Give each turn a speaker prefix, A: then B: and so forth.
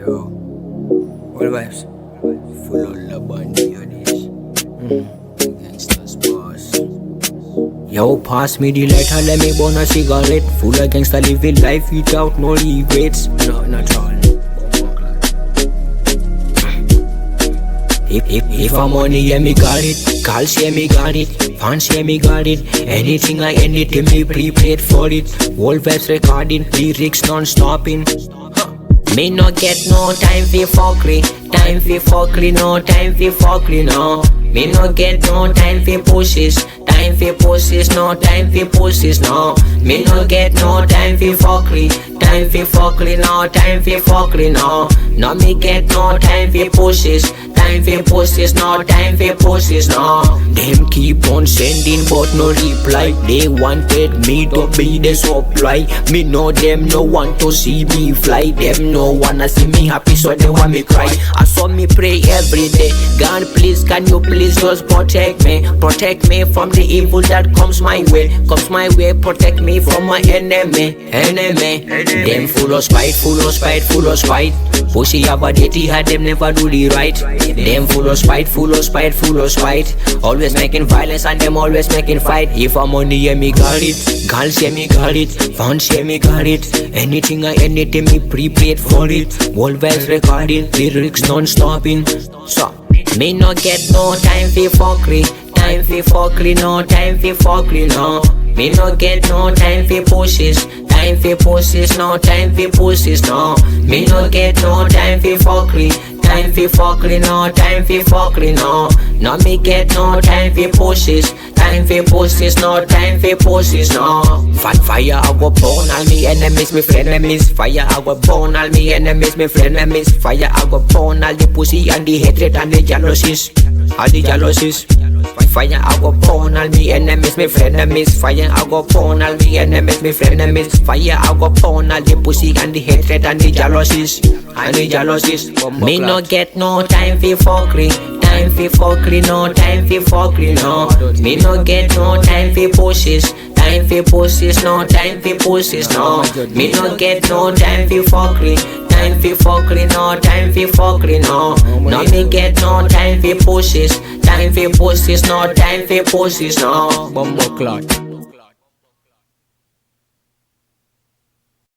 A: Yo, what vibes? Full on la bandia this. Gangsta's boss. Yo, pass me the lighter, let me burn a cigarette. Full of gangsta living life without no regrets. No, not all. If I'm money, yeah, me got it. Calls, yeah, me got it. Fans, yeah, me got it. Anything like anything, me prepared for it. Whole vibes recording, lyrics non-stopping. Me no get no time for fuckery. Time for fuckery, no time for fuckery, no. Me no get no time for pushes. Time for pushes, no time for pushes, no. Me no get no time for fuckery. Time for fuckery, no time for fuckery, no. No me get no time for pushes. Time for pushes, no time for pushes, no. Them keep on sending but no reply. They wanted me to be the supply. Me know them no want to see me fly. Them no wanna see me happy, so they want me cry. I saw me pray every day. God please, can you please just protect me? Protect me from the evil that comes my way. Comes my way, protect me from my enemy. Enemy. Them full of spite, full of spite, full of spite. Pussy about it, had them never do the right. Them full of spite, full of spite, full of spite. Always making violence and them always making fight. If I'm money, yeah, me got it. Girls, yeah, me got it. Fans, yeah, me got it. Anything or anything, me prepared for it. Whole vibes recording, lyrics non-stopping. So, me no get no time for fuckery. Time for fuckery, no time for fuckery, no. Me no get no time for pushes. Time for pushes, no time for pushes, no. Me no get no time for fuckery. Time for fuckery, no time for fuckery, no. No me get no time for pushes. Time for pushes, no time for pushes, no. Fire I go burn all me enemies, me frenemies. Fire I go burn all me enemies, me frenemies. Fire I go burn all the pussy and the hatred and the jealousies. All the jealousies. Fire I go burn all me enemies, me frenemies. Fire I go burn all me enemies, me frenemies. Fire I go burn all the pussy and the hatred and the jealousies. And the jealousies. Me no get no time for fuckery. Time for fuckery, no time for fuckery, no. Me no get no time for pushes. Time for pushes, no time for pushes, no. Me no get no time for fuckery. Time for fuckery, no time for fuckery, no. No me get no time for pushes. Time for pushes, no time for pushes, no. Bumbo clot.